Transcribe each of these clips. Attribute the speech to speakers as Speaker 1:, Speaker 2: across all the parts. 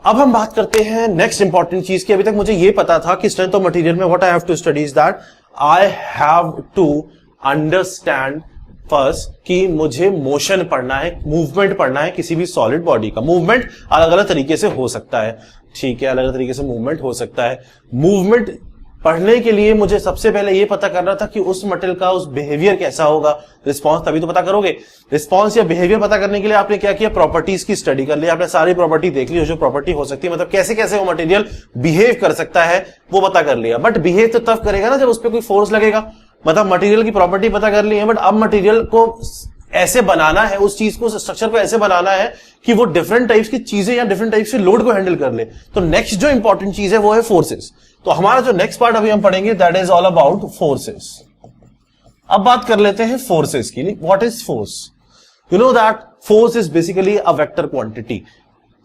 Speaker 1: अब हम बात करते हैं नेक्स्ट इंपॉर्टेंट चीज की। अभी तक मुझे ये पता था कि स्ट्रेंथ ऑफ मटेरियल में what I have to study is that I have to understand first कि मुझे मोशन पढ़ना है, मूवमेंट पढ़ना है किसी भी सॉलिड बॉडी का। मूवमेंट अलग अलग तरीके से हो सकता है, ठीक है, अलग अलग तरीके से मूवमेंट हो सकता है। मूवमेंट पढ़ने के लिए मुझे सबसे पहले ये पता करना था कि उस मटेरियल का उस बिहेवियर कैसा होगा, रिस्पॉन्स तभी तो पता करोगे। रिस्पॉन्स या बिहेवियर पता करने के लिए आपने क्या किया, प्रॉपर्टीज की स्टडी कर ली, आपने सारी प्रॉपर्टी देख ली जो प्रॉपर्टी हो सकती है, मतलब कैसे कैसे वो मटेरियल बिहेव कर सकता है वो पता कर लिया। बट बिहेव तो तब करेगा ना जब उस पर कोई फोर्स लगेगा, मतलब मटेरियल की प्रॉपर्टी पता कर ली है, बट अब मटेरियल को ऐसे बनाना है, उस चीज को, स्ट्रक्चर को ऐसे बनाना है कि वो डिफरेंट टाइप्स की चीजें या डिफरेंट टाइप्स के लोड को हैंडल कर ले। तो नेक्स्ट जो इंपॉर्टेंट चीज है वो है फोर्सेस। तो हमारा जो नेक्स्ट पार्ट अभी हम पढ़ेंगे that is all about forces. अब बात कर लेते हैं फोर्सेस की। What is force? You know that force is basically a vector quantity.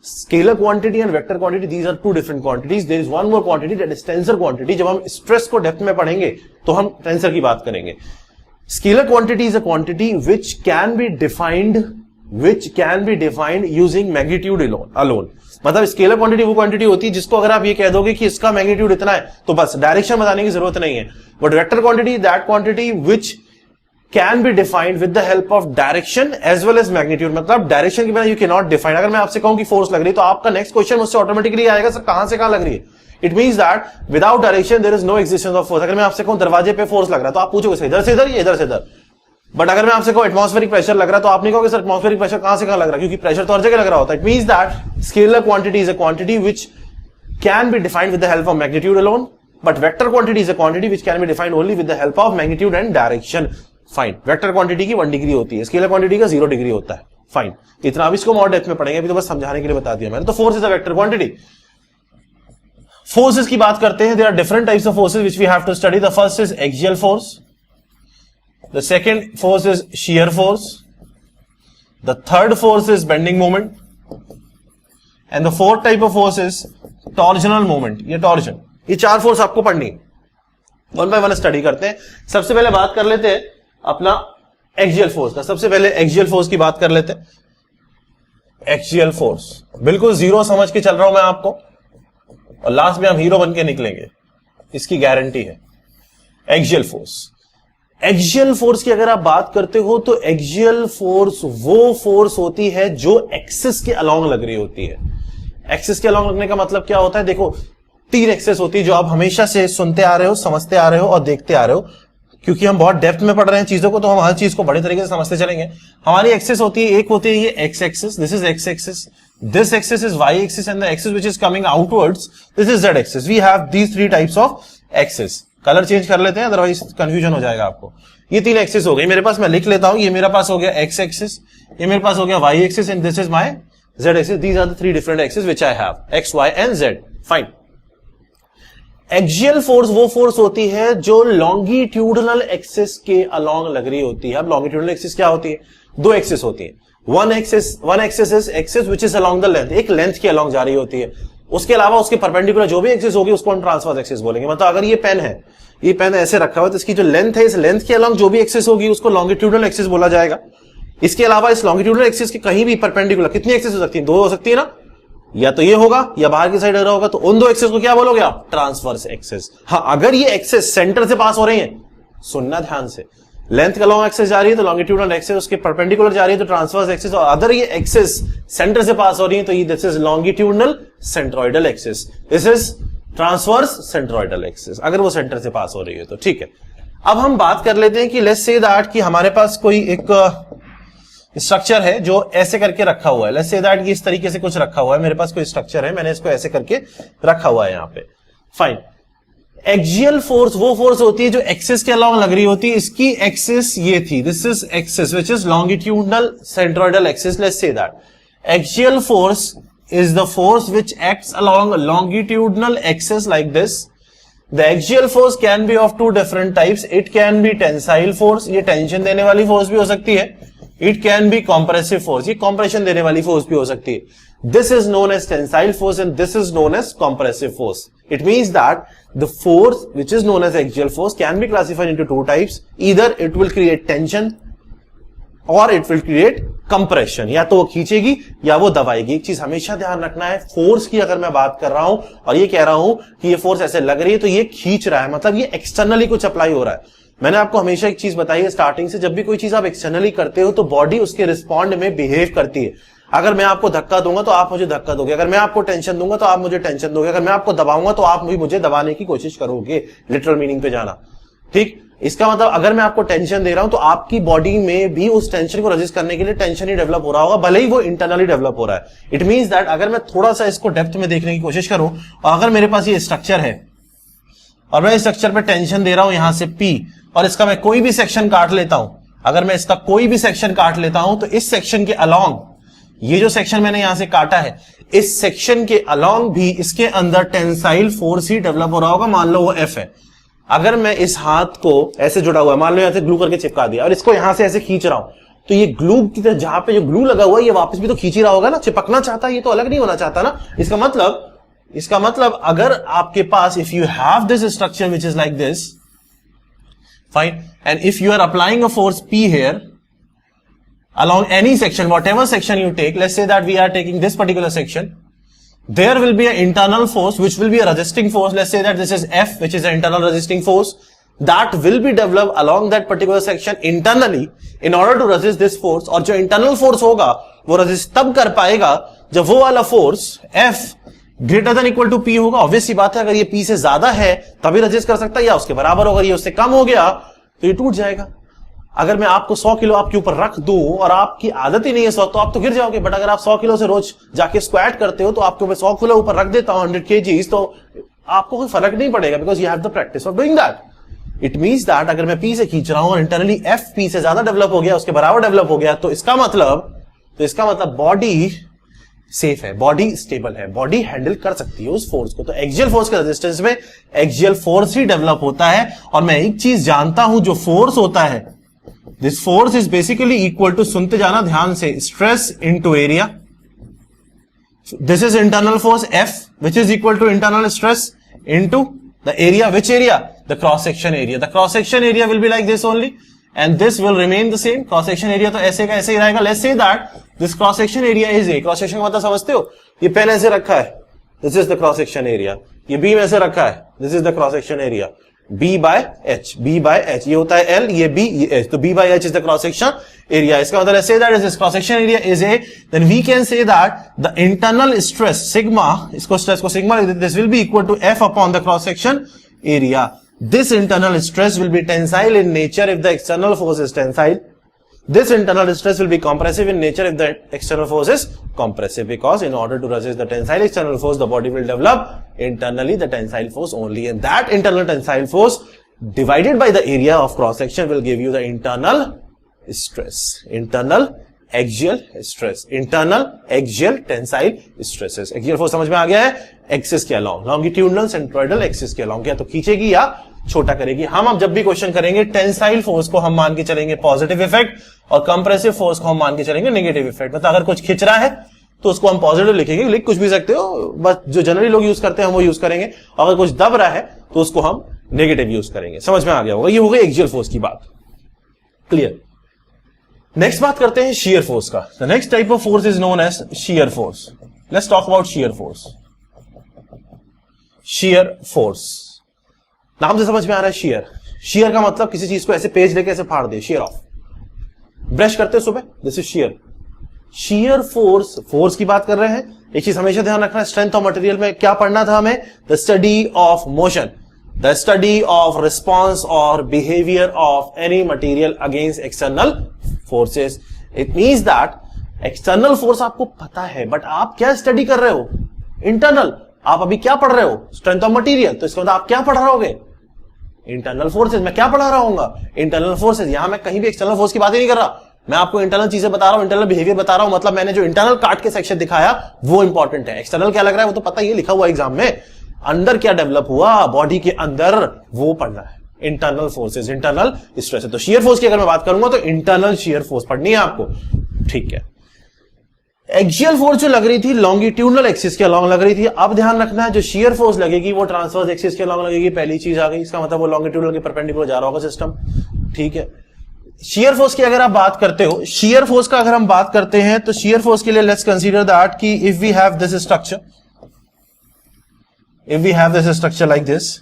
Speaker 1: Scalar quantity and vector quantity, these are two different quantities. There is one more quantity that is tensor quantity. जब हम stress को depth में पढ़ेंगे तो हम tensor की बात करेंगे। Scalar quantity is a quantity which can be defined using magnitude alone. मतलब स्केलर क्वांटिटी वो क्वांटिटी होती है जिसको अगर आप ये कह दोगे कि इसका मैग्नीट्यूड इतना है तो बस डायरेक्शन बताने की जरूरत नहीं है। But vector quantity that quantity which can be defined with the help of direction as well as magnitude. मतलब डायरेक्शन के बिना यू कैन नॉट डिफाइन। अगर मैं आपसे कहूं कि फोर्स लग रही है तो आपका नेक्स्ट क्वेश्चन मुझसे ऑटोमेटिकली आएगा सर कहां से कहां लग रही है। It means that without direction there is no existence of force. अगर मैं आपसे कहूं दरवाजे पे फोर्स लग रहा है तो आप पूछोगे इधर से इधर या इधर से इधर। बट अगर मैं आपसे कहूं एटमॉस्फेरिक प्रेशर लग रहा है तो आप नहीं कहोगे सर एटमॉस्फेरिक प्रेशर कहां से कहां लग रहा है, क्योंकि प्रेशर तो हर जगह लग रहा होता है। It means that scalar quantity is a quantity which can be defined with the help of magnitude alone, but vector quantity is a quantity which can be defined only with the help of magnitude and direction. Fine. Vector quantity की 1 degree होती है, scalar quantity का 0 degree होता है। Fine, इतना अब इसको और डेप्थ में पढ़ेंगे, अभी तो बस समझाने के लिए बता दिया मैंने। तो force is a vector quantity. Forces की बात करते हैं। There are different types of forces which we have to study. The first is axial force, the second force is shear force, the third force is bending moment, and the fourth type of force is torsional moment, ये torsion। ये 4 force आपको पढ़नी है, one by one study करते हैं। सबसे पहले बात कर लेते हैं अपना एक्सियल फोर्स का। सबसे पहले एक्सियल फोर्स की बात कर लेते हैं। एक्सियल फोर्स बिल्कुल जीरो समझ के चल रहा हूं मैं आपको, और लास्ट में हम हीरो बन के निकलेंगे, इसकी गारंटी है। एक्सियल फोर्स, एक्सियल फोर्स की अगर आप बात करते हो तो एक्सियल फोर्स वो फोर्स होती है जो एक्सिस के अलोंग लग रही होती है। एक्सिस के अलोंग लगने का मतलब क्या होता है? देखो 3 एक्सिस होती है जो आप हमेशा से सुनते आ रहे हो, समझते आ रहे हो और देखते आ रहे हो। क्योंकि हम बहुत डेप्थ में पढ़ रहे हैं चीजों को तो हम हर चीज को बड़े तरीके से समझते चलेंगे। हमारी एक्सिस होती है, एक होती है ये X axis, this is X axis, this axis is Y axis, and the axis which is coming outwards this is Z axis. We have these 3 types of axis. Colour change कर लेते हैं otherwise confusion हो जाएगा आपको। ये 3 axis हो गई मेरे पास, मैं लिख लेता हूं। ये मेरे पास हो गया एक्स एक्सिस, ये मेरे पास हो गया Y axis, and this is my Z axis. These are the 3 different axis which I have, X Y and Z. Fine. Axial force वो फोर्स होती है जो लॉन्गिट्यूडनल एक्सिस के अलोंग लग रही होती है। अब लॉन्गिट्यूडनल एक्सिस क्या होती है? 2 एक्सिस होती है। One axis is axis which is along the length, एक लेंथ के अलोंग जा रही होती है। उसके अलावा उसके परपेंडिकुलर जो भी एक्सिस होगी उसको हम ट्रांसवर्स एक्सिस बोलेंगे। मतलब अगर ये पेन है, ये पेन ऐसे रखा हुआ है तो इसकी जो लेंथ है, इस लेंथ के अलोंग जो भी एक्सिस होगी उसको लॉन्गिट्यूडनल एक्सिस बोला जाएगा। इसके अलावा इस लॉन्गिट्यूडनल एक्सिस के कहीं भी परपेंडिकुलर कितनी एक्सिस हो सकती है? 2 हो सकती है ना, या तो ये होगा या बाहर की साइड होगा। तो उन 2 एक्सिस को क्या बोलोगे आप? Transverse axis. हाँ, अगर ये एक्सिस सेंटर से पास हो रही है, सुनना ध्यान से, लेंथ का लॉन्ग एक्सिस जा रही है तो लॉन्गिट्यूडनल एक्सिस, उसके परपेंडिकुलर जा रही है तो ट्रांसवर्स एक्सिस, और अदर ये एक्सिस सेंटर से पास हो रही है तो ये this is longitudinal centroidal axis, this is transverse centroidal axis, अगर वो सेंटर से पास हो रही है तो। ठीक है, अब हम बात कर लेते हैं कि लेट्स से दैट कि हमारे पास कोई एक स्ट्रक्चर है जो ऐसे करके रखा हुआ है। लेट्स से दैट कि इस तरीके से कुछ रखा हुआ है, मेरे पास कोई स्ट्रक्चर है, मैंने इसको ऐसे करके रखा हुआ है यहां पे। फाइन। एक्सियल फोर्स वो फोर्स होती है जो एक्सिस के अलोंग लग रही होती है। इसकी एक्सिस ये थी, this is axis which is longitudinal centroidal axis. Let's say that axial force is the force which acts along longitudinal axis like this. The axial force can be of 2 different types. It can be tensile force, ये tension देने वाली force भी हो सकती है. It can be compressive force, ये compression देने वाली फोर्स भी हो सकती है. This is known as tensile force and this is known as compressive force. It means that the force which is known as axial force can be classified into 2 types. Either it will create tension और it will create compression, या तो वो खींचेगी या वो दबाएगी। एक चीज हमेशा ध्यान रखना है, फोर्स की अगर मैं बात कर रहा हूं और ये कह रहा हूं कि ये फोर्स ऐसे लग रही है तो ये खींच रहा है, मतलब ये एक्सटर्नली कुछ अप्लाई हो रहा है। मैंने आपको हमेशा एक चीज बताई है स्टार्टिंग से, जब भी कोई चीज आप एक्सटर्नली करते हो तो बॉडी उसके रिस्पॉन्ड में बिहेव करती है। अगर मैं आपको धक्का दूंगा तो आप मुझे धक्का दोगे, अगर मैं आपको टेंशन दूंगा तो आप मुझे टेंशन दोगे, अगर मैं आपको दबाऊंगा तो आप भी मुझे दबाने की कोशिश करोगे, लिटरल मीनिंग पे जाना। ठीक, इसका मतलब अगर मैं आपको टेंशन दे रहा हूं तो आपकी बॉडी में भी उस टेंशन को रेजिस्ट करने के लिए टेंशन ही डेवलप हो रहा होगा, भले ही वो इंटरनली डेवलप हो रहा है। इट मींस दैट अगर मैं थोड़ा सा इसको डेप्थ में देखने की कोशिश करूं और अगर मेरे पास ये स्ट्रक्चर है और मैं इस स्ट्रक्चर पे टेंशन दे रहा हूं यहां से P, और इसका मैं कोई भी सेक्शन काट लेता हूं, अगर मैं इसका कोई भी सेक्शन काट लेता हूं तो इस सेक्शन के अलोंग, ये जो सेक्शन मैंने यहां से काटा है, इस सेक्शन के अलोंग भी इसके अंदर टेंसाइल फोर्स ही डेवलप हो रहा होगा। मान लो वो F है। अगर मैं इस हाथ को ऐसे जुड़ा हुआ है, मान लो यहां से ग्लू करके चिपका दिया और इसको यहां से ऐसे खींच रहा हूं, तो ये ग्लू की तरह जहां पे जो ग्लू लगा हुआ है ये वापस भी तो खींच ही रहा होगा ना, चिपकना चाहता है, ये तो अलग नहीं होना चाहता ना। इसका मतलब अगर आपके पास, if you have this structure which is like this, fine, and if you are applying a force P here along any section, whatever section you take, let's say that we are taking this particular section, there will be an internal force which will be a resisting force. Let's say that this is F, which is an internal resisting force that will be developed along that particular section internally in order to resist this force. और जो internal force होगा वो resist तब कर पाएगा जब वो वाला force F greater than equal to P होगा। ऑब्वियस सी बात है, अगर ये P से ज्यादा है तभी resist कर सकता है, या उसके बराबर होगा, ये उससे कम हो गया तो ये टूट जाएगा। अगर मैं आपको 100 किलो आपके ऊपर रख दूं और आपकी आदत ही नहीं है 100, तो आप तो गिर जाओगे। बट अगर आप 100 किलो से रोज जाके स्क्वाट करते हो तो आपके ऊपर 100 किलो ऊपर रख देता हूं 100 kgs, तो आपको कोई फर्क नहीं पड़ेगा, because you have the practice of doing that. It means that अगर मैं P से खींच रहा हूं और इंटरनली F P से ज्यादा डेवलप हो गया, उसके बराबर डेवलप हो गया, तो इसका मतलब बॉडी सेफ है, बॉडी स्टेबल है, बॉडी हैंडल कर सकती है उस फोर्स को। तो एक्सियल फोर्स के रेजिस्टेंस में एक्सियल फोर्स ही डेवलप होता है। और मैं एक चीज जानता हूं, जो फोर्स होता है, this force is basically equal to, सुनते जाना ध्यान से, stress into area. This is internal force F which is equal to internal stress into the area. Which area? The cross section area. The cross section area will be like this only and this will remain the same. cross section area तो ऐसे का ऐसे ही रहेगा। Let's say that this cross section area is A. cross section का मतलब समझते हो, ये पेन ऐसे रखा है, this is the cross section area, ये बीम ऐसे रखा है, this is the cross section area, B by H, ये होता है L, ये B, ये H, तो B by H is the cross section area। इसका मतलब let's say that this cross section area is A, then we can say that the internal stress sigma, इसको stress को sigma, this will be equal to F upon the cross section area. This internal stress will be tensile in nature if the external force is tensile. This internal stress will be compressive in nature if the external force is compressive, because in order to resist the tensile external force, the body will develop internally the tensile force only, and that internal tensile force divided by the area of cross section will give you the internal stress, internal axial stress, internal axial tensile stresses। axial force समझ में आ गया है, axis के along, longitudinal centroidal axis के along, या तो खींचेगी या छोटा करेगी। हम अब जब भी क्वेश्चन करेंगे टेंसाइल फोर्स को हम मान के चलेंगे पॉजिटिव इफेक्ट, और कंप्रेसिव फोर्स को हम मान के चलेंगे नेगेटिव इफेक्ट। मतलब अगर कुछ खिंच रहा है तो उसको हम पॉजिटिव लिखेंगे, लिख कुछ भी सकते हो, बस जो जनरली लोग यूज करते हैं हम वो यूज करेंगे। अगर कुछ दब रहा है तो उसको हम नेगेटिव यूज करेंगे। समझ में आ गया होगा, ये हो गई एक्सियल फोर्स की बात, क्लियर। नेक्स्ट बात करते हैं शियर फोर्स का। The next type of force is known as shear force. Let's talk about shear force. Shear force नाम से समझ में आ रहा है, शियर। शियर का मतलब किसी चीज को ऐसे पेज लेके ऐसे फाड़ दे, शियर ऑफ। ब्रश करते हो सुबह, this is shear. Shear force, force की बात कर रहे हैं। एक चीज हमेशा ध्यान रखना, स्ट्रेंथ ऑफ मटेरियल में क्या पढ़ना था हमें? The study of motion, the study of response और behaviour of any material against external forces. It means that external force आपको पता है, बट आप क्या स्टडी कर रहे हो? इंटरनल। आप अभी क्या पढ़ रहे हो? Strength of material. तो इसका मतलब आप क्या पढ़ रहोगे? Internal forces. मैं क्या पढ़ा रहा हूंगा? Internal forces. यहां मैं कहीं भी एक्सटर्नल फोर्स की बात ही नहीं कर रहा, मैं आपको इंटरनल चीजें बता रहा हूं, इंटरनल बिहेवियर बता रहा हूं। मतलब मैंने जो इंटरनल काट के सेक्शन दिखाया वो इंपॉर्टेंट है। एक्सटर्नल क्या लग रहा है वो तो पता ही लिखा हुआ एग्जाम में, अंदर क्या डेवलप हुआ बॉडी के अंदर वो पढ़ना है। इंटरनल फोर्सेज, इंटरनल स्ट्रेस है। तो शियर फोर्स की अगर मैं बात करूंगा तो इंटरनल शियर फोर्स पढ़नी है आपको, ठीक है। एक्सियल फोर्स जो लग रही थी लॉन्गिट्यूडनल एक्सिस के अलॉन्ग लग रही थी। अब ध्यान रखना है जो शियर फोर्स लगेगी वो ट्रांसवर्स एक्सिस के अलॉन्ग लगेगी। पहली चीज आ गई, इसका मतलब वो लॉन्गिट्यूडनल के परपेंडिकुलर जा रहा होगा सिस्टम, ठीक है। शियर फोर्स की अगर आप बात करते हो, शियर फोर्स का अगर हम बात करते हैं तो शियर फोर्स के लिए लेट्स कंसीडर दैट कि if we have this structure, if we have this structure like this,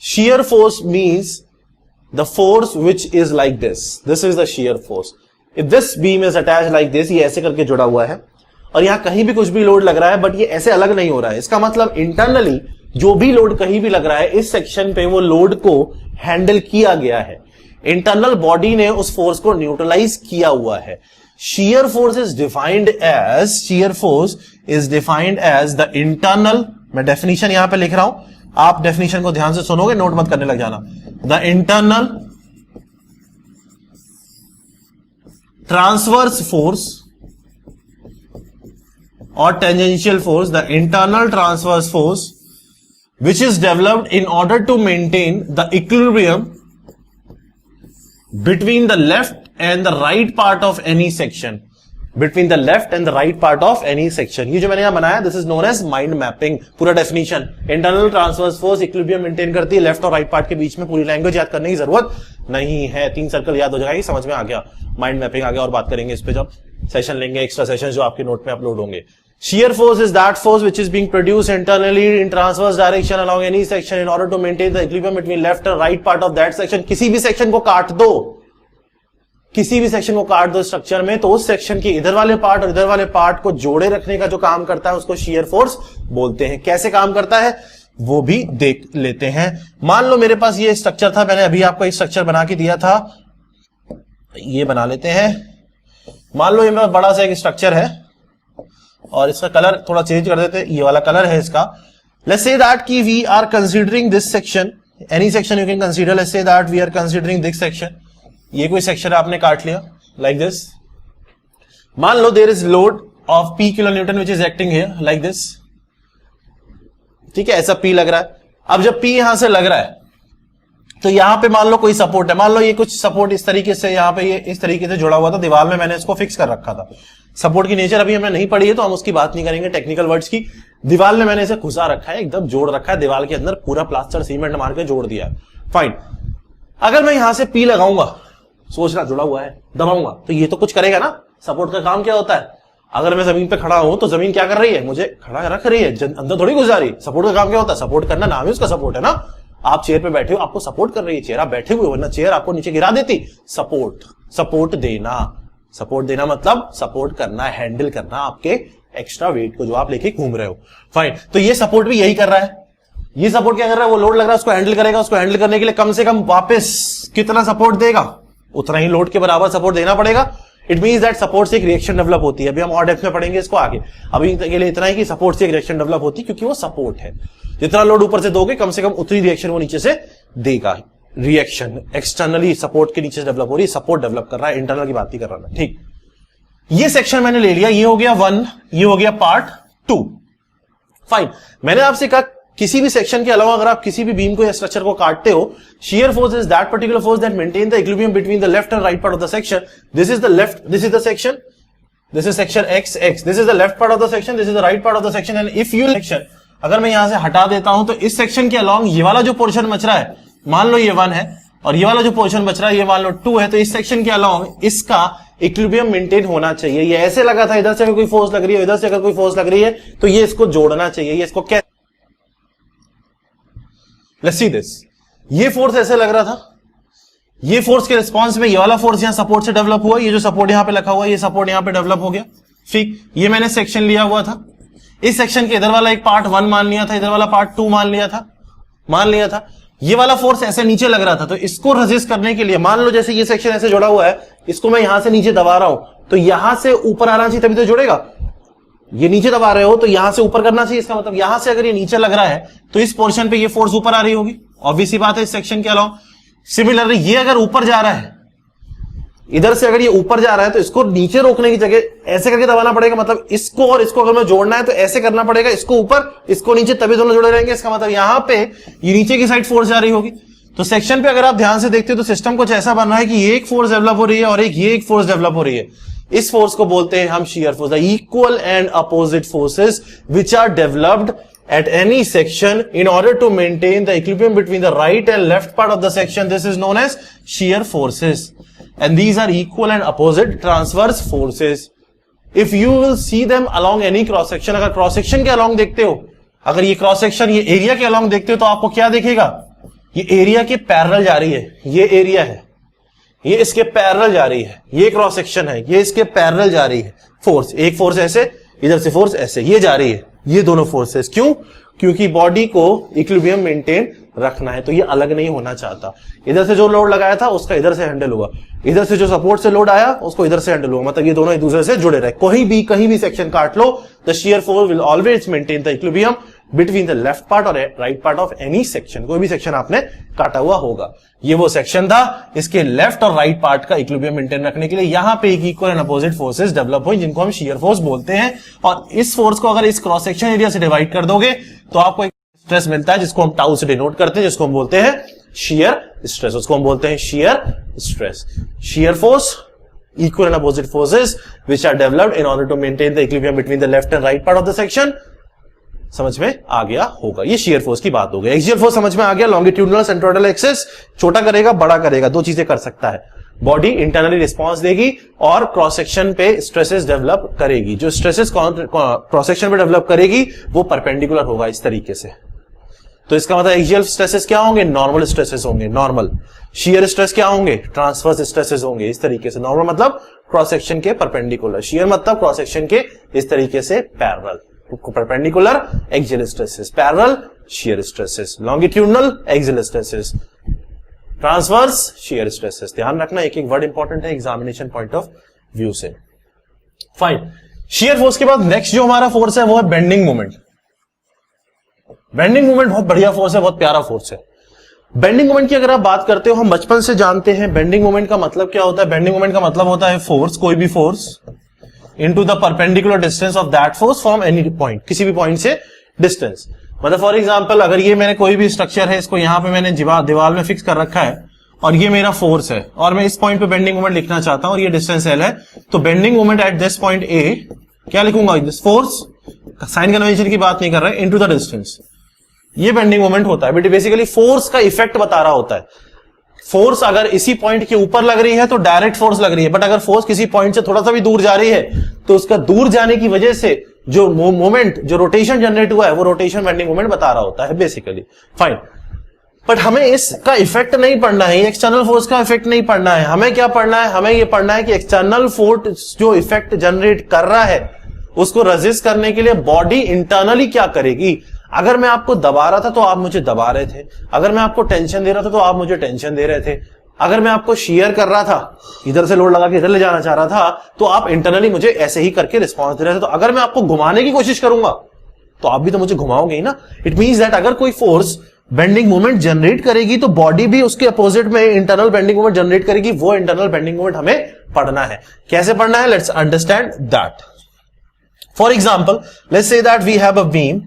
Speaker 1: shear force means the force which is like this, this is the shear force. If this beam is attach like this, ये ऐसे करके जुड़ा हुआ है और यहां कहीं भी कुछ भी लोड लग रहा है बट ये ऐसे अलग नहीं हो रहा है, इसका मतलब इंटरनली जो भी लोड कहीं भी लग रहा है इस सेक्शन पे वो लोड को हैंडल किया गया है, इंटरनल बॉडी ने उस फोर्स को न्यूट्रलाइज किया हुआ है। Shear force is defined as, shear force is defined as the internal, मैं डेफिनेशन यहां पे लिख रहा हूं, आप डेफिनेशन को ध्यान से सुनोगे, नोट मत करने लग जाना। The internal transverse force or tangential force, the internal transverse force which is developed in order to maintain the equilibrium between the left and the right part of any section, between the left and the right part of any section। ये जो मैंने यहां बनाया this is known as mind mapping। पूरा definition, internal transverse force equilibrium maintain करती है left और right part के बीच में, पूरी लैंग्वेज याद करने की जरूरत नहीं है, 3 सर्कल याद हो जाएगी, समझ में आ गया। माइंड मैपिंग आगे और बात करेंगे इस पे जब सेशन लेंगे, एक्स्ट्रा सेशन जो आपके नोट में अपलोड होंगे। Shear force is that force which is being produced internally in transverse direction along any section in order to maintain the equilibrium between left and right part of that section। किसी भी section को काट दो, किसी भी section को काट दो स्ट्रक्चर में, तो उस सेक्शन के इधर वाले पार्ट और इधर वाले पार्ट को जोड़े रखने का जो काम करता है उसको शियर फोर्स बोलते हैं। कैसे काम करता है वो भी देख लेते हैं। मान लो मेरे पास ये स्ट्रक्चर था, मैंने अभी आपको एक स्ट्रक्चर बना के दिया था, ये बना लेते हैं। मान लो ये मेरा बड़ा सा एक स्ट्रक्चर है और इसका कलर थोड़ा चेंज कर देते हैं, ये वाला कलर है इसका। लेट्स से दैट कि we are considering this section, any section you can consider, let's say that we are considering this section. ये कोई सेक्शन आपने काट लिया लाइक दिस। मान लो there is load of P kilo newton which is acting here like this, ठीक है, ऐसा P लग रहा है। अब जब P यहां से लग रहा है तो यहां पे मान लो कोई सपोर्ट है, मान लो ये कुछ सपोर्ट इस तरीके से यहां पे ये इस तरीके से जुड़ा हुआ था, दीवार में मैंने इसको फिक्स कर रखा था। सपोर्ट की नेचर अभी हमने नहीं पढ़ी है तो हम उसकी बात नहीं करेंगे, टेक्निकल वर्ड्स की। दीवार में मैंने इसे घुसा रखा है, एकदम जोड़ रखा है दीवार के अंदर, पूरा प्लास्टर सीमेंट मार के जोड़ दिया है, फाइन। अगर मैं यहां से P लगाऊंगा, सोचना जुड़ा हुआ है, दबाऊंगा तो ये तो कुछ करेगा ना। सपोर्ट का काम क्या होता है, अगर मैं जमीन पे खड़ा हूं तो जमीन क्या कर रही है, मुझे खड़ा रख रही है, अंदर थोड़ी घुस जा रही है। सपोर्ट का काम क्या होता है, सपोर्ट करना, नाम ही उसका सपोर्ट है ना। आप चेयर पे बैठे हो, आपको सपोर्ट कर रही है चेयर, आप बैठे हुए, वरना चेयर आपको नीचे गिरा देती। सपोर्ट, सपोर्ट देना, सपोर्ट देना मतलब सपोर्ट करना, हैंडल करना आपके एक्स्ट्रा वेट को जो आप लेके घूम रहे हो, फाइन। तो ये सपोर्ट भी यही कर रहा है। ये सपोर्ट क्या कर रहा है, वो लोड लग रहा है उसको हैंडल करेगा, उसको हैंडल करने के लिए कम से कम वापस कितना सपोर्ट देगा, उतना ही लोड के बराबर सपोर्ट देना पड़ेगा। इट मींस दैट सपोर्ट से एक रिएक्शन डेवलप होती है। अभी हम और डेप्थ में पढ़ेंगे इसको आगे, अभी के लिए इतना ही कि सपोर्ट से एक रिएक्शन डेवलप होती है, क्योंकि वो सपोर्ट है। जितना लोड ऊपर से दोगे कम से कम उतनी रिएक्शन वो नीचे से देगा। रिएक्शन एक्सटर्नली सपोर्ट के नीचे से डेवलप हो रही है, सपोर्ट डेवलप कर रहा है, इंटरनल की बात नहीं कर रहा मैं, ठीक। ये सेक्शन मैंने ले लिया, ये हो गया 1, ये हो गया पार्ट 2, फाइन। मैंने आपसे कहा किसी भी सेक्शन के अलावा अगर आप किसी भी बीम को या स्ट्रक्चर को काटते हो, shear force is that particular force that maintain the equilibrium between the left and right part of the section. This is the left, this is the section, this is section X, this is the left part of the section, this is the right part of the section. And if you section अगर मैं यहां से हटा देता हूं तो इस section के अलॉन्ग ये वाला जो पोर्शन बच रहा है, मान लो ये 1 है और ये वाला जो पोर्शन बच रहा है ये मान लो 2 है, तो इस सेक्शन के अलॉन्ग इसका इक्विलिब्रियम मेंटेन होना चाहिए। ये ऐसे लगा था, इधर से अगर कोई फोर्स लग रही है, इधर से अगर कोई फोर्स लग रही है तो ये इसको जोड़ना चाहिए। ये इसको क्या, लेट्स सी दिस, ये फोर्स ऐसे लग रहा था, ये फोर्स के रिस्पांस में ये वाला फोर्स यहां सपोर्ट से डेवलप हुआ, ये जो सपोर्ट यहां पे रखा हुआ है ये सपोर्ट यहां पे डेवलप हो गया, ठीक। ये मैंने सेक्शन लिया हुआ था, इस सेक्शन के इधर वाला एक पार्ट 1 मान लिया था, इधर वाला पार्ट 2 मान लिया था। ये वाला फोर्स ऐसे नीचे लग रहा था, तो इसको रेजिस्ट करने के लिए मान लो जैसे ये सेक्शन ऐसे जुड़ा हुआ है, इसको मैं यहां से नीचे दबा रहा हूं तो यहां से ऊपर आना चाहिए तभी तो जुड़ेगा। ये नीचे दबा रहे हो तो यहां से ऊपर करना चाहिए, इसका मतलब यहां से अगर ये नीचे लग रहा है तो इस पोर्शन पे ये फोर्स ऊपर आ रही होगी, ऑब्वियस सी बात है इस सेक्शन के अलावा। सिमिलरली ये अगर ऊपर जा रहा है, इधर से अगर ये ऊपर जा रहा है तो इसको नीचे रोकने की जगह ऐसे करके दबाना पड़ेगा, मतलब इसको और इसको अगर मैं जोड़ना है तो ऐसे करना पड़ेगा, इसको ऊपर इसको नीचे, तभी दोनों जुड़े रहेंगे। इसका मतलब यहां पे ये नीचे की साइड फोर्स जा रही होगी। तो सेक्शन पे अगर आप ध्यान से देखते हो तो सिस्टम कुछ ऐसा बन रहा है कि ये एक फोर्स डेवलप हो रही है और ये एक फोर्स डेवलप हो रही है। इस फोर्स को बोलते हैं हम shear force, the equal and opposite forces which are developed at any section in order to maintain the equilibrium between the right and left part of the section. This is known as shear forces, and these are equal and opposite transverse forces. If you will see them along any cross section, अगर cross section के along देखते हो, अगर ये cross section ये area के along देखते हो, तो आपको क्या दिखेगा? ये एरिया के पैरेलल जा रही है, ये एरिया है, ये इसके पैरेलल जा रही है, ये क्रॉस सेक्शन है, ये इसके पैरेलल जा रही है। फोर्स, एक फोर्स ऐसे, इधर से फोर्स ऐसे, ये जा रही है, ये दोनों फोर्सेस। क्यों? क्योंकि बॉडी को इक्विलिब्रियम मेंटेन रखना है, तो ये अलग नहीं होना चाहता। इधर से जो लोड लगाया था उसका इधर से हैंडल हुआ, इधर से जो सपोर्ट से लोड आया उसको इधर से हैंडल हुआ, मतलब ये दोनों एक दूसरे से जुड़े रहे। कोई भी कहीं भी सेक्शन काट लो, the shear force will always maintain the equilibrium between the left part और right part of any section. कोई भी सेक्शन आपने काटा हुआ होगा, ये वो सेक्शन था, इसके लेफ्ट और राइट पार्ट का इक्विलिब्रियम मेंटेन रखने के लिए यहां पे एक equal and opposite forces develop हुई, जिनको हम शियर फोर्स बोलते हैं। और इस फोर्स को अगर इस क्रॉस सेक्शन एरिया से डिवाइड कर दोगे तो आपको एक स्ट्रेस मिलता है, जिसको हम टाउ से डिनोट करते हैं, जिसको हम बोलते हैं शियर स्ट्रेस। उसको हम बोलते हैं shear stress. Shear force, equal and opposite forces which are developed in order to maintain the equilibrium between the left and right part of the section। समझ में आ गया होगा, ये शियर फोर्स की बात हो गई। एक्सियल फोर्स समझ में आ गया, लॉन्गिट्यूडिनल सेंट्रोइडल एक्सिस छोटा करेगा बड़ा करेगा, दो चीजें कर सकता है। बॉडी इंटरनली रिस्पॉन्स देगी और क्रॉस सेक्शन पे स्ट्रेसेस डेवलप करेगी। जो स्ट्रेसेस क्रॉस सेक्शन पे डेवलप करेगी वो परपेंडिकुलर होगा इस तरीके से। तो इसका मतलब एक्सियल स्ट्रेसेस क्या होंगे? नॉर्मल स्ट्रेसेस होंगे, नॉर्मल। शियर स्ट्रेस क्या होंगे? ट्रांसवर्स स्ट्रेसेस होंगे, इस तरीके से। नॉर्मल मतलब क्रॉस सेक्शन के परपेंडिकुलर, शियर मतलब क्रॉस सेक्शन के इस तरीके से parallel. Perpendicular axial stresses, parallel shear stresses, longitudinal axial stresses, transverse shear stresses. ध्यान रखना, एक एक वर्ड इंपॉर्टेंट है एग्जामिनेशन पॉइंट ऑफ व्यू से। फाइन। शियर फोर्स के बाद नेक्स्ट जो हमारा फोर्स है वो है बेंडिंग मोमेंट। बेंडिंग मोमेंट बहुत बढ़िया फोर्स है, बहुत प्यारा फोर्स है। बेंडिंग मोमेंट की अगर आप बात करते हो, हम बचपन से जानते हैं बेंडिंग मोमेंट का मतलब क्या होता है। बेंडिंग मोमेंट का मतलब होता है फोर्स, कोई भी force into the perpendicular distance of that force from any point, किसी भी पॉइंट से डिस्टेंस। मतलब फॉर एग्जांपल, अगर ये मैंने कोई भी स्ट्रक्चर है, इसको यहां पे मैंने दीवार में फिक्स कर रखा है और ये मेरा फोर्स है और मैं इस पॉइंट पे बेंडिंग मोमेंट लिखना चाहता हूं और ये डिस्टेंस एल है, तो bending moment at this point A क्या लिखूंगा? दिस फोर्स, साइन कन्वेंशन की बात नहीं कर रहे, इनटू द डिस्टेंस। ये बेंडिंग मोमेंट होता है, बट बेसिकली फोर्स का इफेक्ट बता रहा होता है। फोर्स अगर इसी पॉइंट के ऊपर लग रही है तो डायरेक्ट फोर्स लग रही है, बट अगर फोर्स किसी पॉइंट से थोड़ा सा भी दूर जा रही है तो उसका दूर जाने की वजह से जो मोमेंट, जो रोटेशन जनरेट हुआ है, वो रोटेशन बेंडिंग मोमेंट बता रहा होता है बेसिकली। फाइन। बट हमें इसका इफेक्ट नहीं पढ़ना है, एक्सटर्नल फोर्स का इफेक्ट नहीं पढ़ना है। हमें क्या पढ़ना है? हमें ये पढ़ना है कि एक्सटर्नल फोर्स जो इफेक्ट जनरेट कर रहा है उसको रेजिस्ट करने के लिए बॉडी इंटरनली क्या करेगी। अगर मैं आपको दबा रहा था तो आप मुझे दबा रहे थे, अगर मैं आपको टेंशन दे रहा था तो आप मुझे टेंशन दे रहे थे, अगर मैं आपको शियर कर रहा था, इधर से लोड लगा के इधर ले जाना चाह रहा था, तो आप इंटरनली मुझे ऐसे ही करके रिस्पॉन्स दे रहे थे। तो अगर मैं आपको घुमाने की कोशिश करूंगा तो आप भी तो मुझे घुमाओगे ही ना। इट मींस दैट अगर कोई फोर्स बेंडिंग मोमेंट जनरेट करेगी तो बॉडी भी उसके अपोजिट में इंटरनल बेंडिंग मोमेंट जनरेट करेगी। वो इंटरनल बेंडिंग मोमेंट हमें पढ़ना है। कैसे पढ़ना है? Let's understand that. For example, let's say that we have a beam.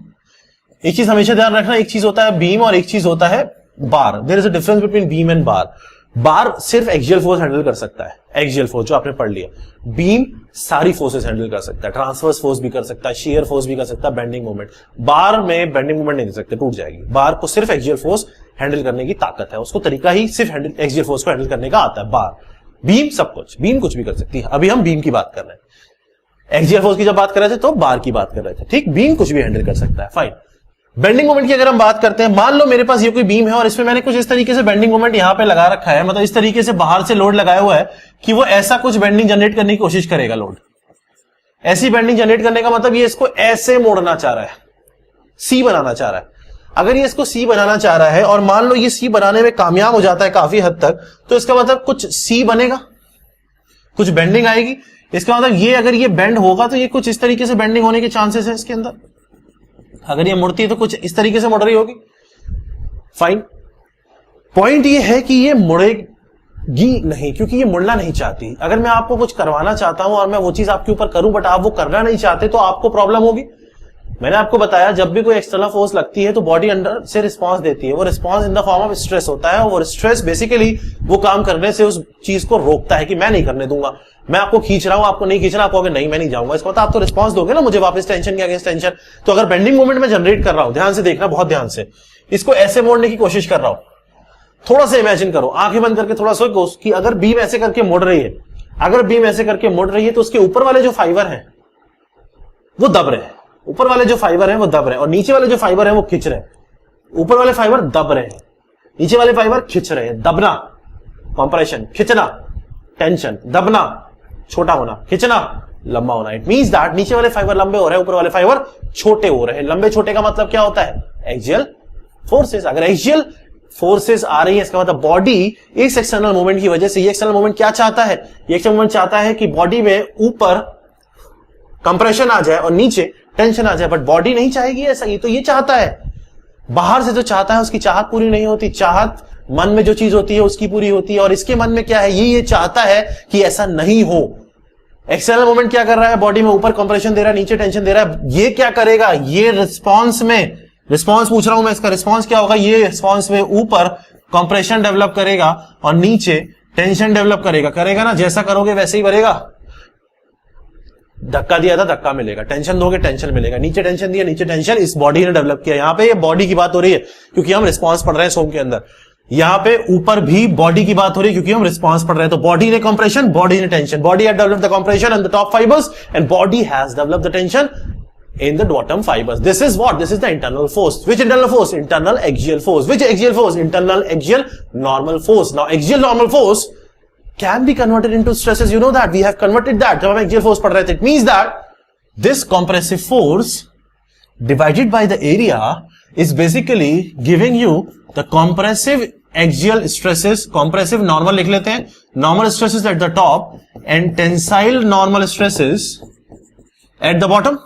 Speaker 1: एक चीज हमेशा ध्यान रखना, एक चीज होता है बीम और एक चीज होता है bar. There is a difference between beam and bar. Bar सिर्फ एक्सियल फोर्स हैंडल कर सकता है, एक्सियल फोर्स जो आपने पढ़ लिया। बीम सारी फोर्सेस हैंडल कर सकता है, ट्रांसवर्स फोर्स भी कर सकता है, शियर फोर्स भी कर सकता है, बेंडिंग मोमेंट। बार में बेंडिंग मोमेंट नहीं दे सकते, टूट जाएगी। बार को सिर्फ एक्सियल फोर्स हैंडल करने की ताकत है, उसको तरीका ही सिर्फ एक्सियल फोर्स को हैंडल करने का आता है। बार, बीम सब कुछ, बीम कुछ भी कर सकती है। अभी हम बीम की बात कर रहे हैं, एक्सियल फोर्स की जब बात कर रहे थे तो बार की बात कर रहे थे, ठीक। बीम कुछ भी हैंडल कर सकता है, फाइन। बेंडिंग मोमेंट की अगर हम बात करते हैं, मान लो मेरे पास ये कोई बीम है और इसमें मैंने कुछ इस तरीके से बेंडिंग मोमेंट यहां पे लगा रखा है, मतलब इस तरीके से बाहर से लोड लगाया हुआ है कि वो ऐसा कुछ बेंडिंग जनरेट करने की कोशिश करेगा। लोड ऐसी बेंडिंग जनरेट करने का मतलब ये इसको ऐसे मोड़ना चाह रहा है, सी बनाना चाह रहा है। अगर ये इसको सी बनाना चाह रहा है और मान लो ये सी बनाने में कामयाब हो जाता है काफी हद तक, तो इसका मतलब कुछ सी बनेगा, कुछ बेंडिंग आएगी। इसका मतलब ये अगर ये बेंड होगा तो ये कुछ इस तरीके से बेंडिंग होने के चांसेस है इसके अंदर। अगर ये मुड़ती है तो कुछ इस तरीके से मुड़ रही होगी, फाइन। पॉइंट ये है कि ये मुड़ेगी नहीं, क्योंकि ये मुड़ना नहीं चाहती। अगर मैं आपको कुछ करवाना चाहता हूं और मैं वो चीज आपके ऊपर करूं बट आप वो करना नहीं चाहते तो आपको प्रॉब्लम होगी। मैंने आपको बताया जब भी कोई एक्सटर्नल फोर्स लगती है तो बॉडी अंदर से रिस्पांस देती है, वो response in the form of stress होता है, और स्ट्रेस बेसिकली वो काम करने से उस चीज को रोकता है कि मैं नहीं करने दूंगा, मैं आपको खींच रहा हूं, आपको नहीं खींचना, आप कहोगे नहीं मैं नहीं जाऊंगा, इसका मतलब आप तो रिस्पांस दोगे ना मुझे वापस टेंशन के अगेंस्ट टेंशन। तो अगर बेंडिंग मोमेंट में जनरेट कर रहा हूं, ध्यान से देखना, बहुत ध्यान से, इसको ऐसे मोड़ने की कोशिश कर रहा हूं, थोड़ा सा इमेजिन करो, आंखें बंद करके थोड़ा सोचो कि अगर बीम ऐसे करके मुड़ रही है, अगर बीम ऐसे करके मुड़ रही है तो उसके ऊपर वाले जो फाइबर हैं वो दब रहे हैं, ऊपर वाले जो फाइबर हैं वो दब रहे हैं, और नीचे वाले जो फाइबर हैं वो खिंच रहे हैं। ऊपर वाले फाइबर दब रहे हैं, नीचे वाले फाइबर खिंच रहे हैं। दबना कंप्रेशन, खिंचना टेंशन, दबना छोटा होना, खिंचना लंबा होना। इट मींस दैट नीचे वाले फाइबर लंबे हो रहे हैं, ऊपर वाले फाइबर छोटे हो रहे हैं। लंबे छोटे का मतलब क्या होता है? Axial forces. अगर एक्सियल फोर्सेस आ रही है इसका मतलब बॉडी इस एक्सटर्नल मूवमेंट की वजह से, ये एक्सटर्नल मूवमेंट क्या चाहता है? ये एक्सटर्नल मूवमेंट चाहता है कि बॉडी में ऊपर कंप्रेशन आ जाए और नीचे टेंशन आ जाए, बट बॉडी नहीं चाहेगी ऐसा, ये तो ये चाहता है। बाहर से जो चाहता है उसकी चाहत पूरी नहीं होती, चाहत मन में जो चीज होती है उसकी पूरी होती है, और इसके मन में क्या है? ये चाहता है कि ऐसा नहीं हो। एक्सटर्नल मूवमेंट क्या कर रहा है? बॉडी में ऊपर कंप्रेशन दे रहा है, नीचे टेंशन दे रहा है। ये क्या करेगा? ये रिस्पॉन्स में, रिस्पॉन्स पूछ रहा हूं मैं, इसका रिस्पॉन्स क्या होगा? ये रिस्पॉन्स में ऊपर कंप्रेशन डेवलप करेगा और नीचे टेंशन डेवलप करेगा ना, जैसा करोगे वैसे ही बढ़ेगा। धक्का दिया था धक्का मिलेगा, टेंशन दोगे टेंशन मिलेगा, नीचे टेंशन दिया नीचे टेंशन। इस बॉडी ने डेवलप किया। यहां पे ये बॉडी की बात हो रही है क्योंकि हम रिस्पॉन्स पढ़ रहे हैं सोम के अंदर। यहां पे ऊपर भी बॉडी की बात हो रही है क्योंकि हम रिस्पॉन्स पढ़ रहे हैं। तो बॉडी ने कंप्रेशन, बॉडी ने tension, body has developed the compression on the top fibres and body has developed the tension in the bottom fibers. This is what? This is the internal force. Which internal force? Internal axial force. Which axial force? Internal axial normal force. Now axial normal force can be converted into stresses. You know that. We have converted that. जब हम axial force पढ़ रहे थे, it means that this compressive force divided by the area is basically giving you the compressive axial stresses. Compressive normal लिख लेते हैं. Normal stresses at the top and tensile normal stresses at the bottom.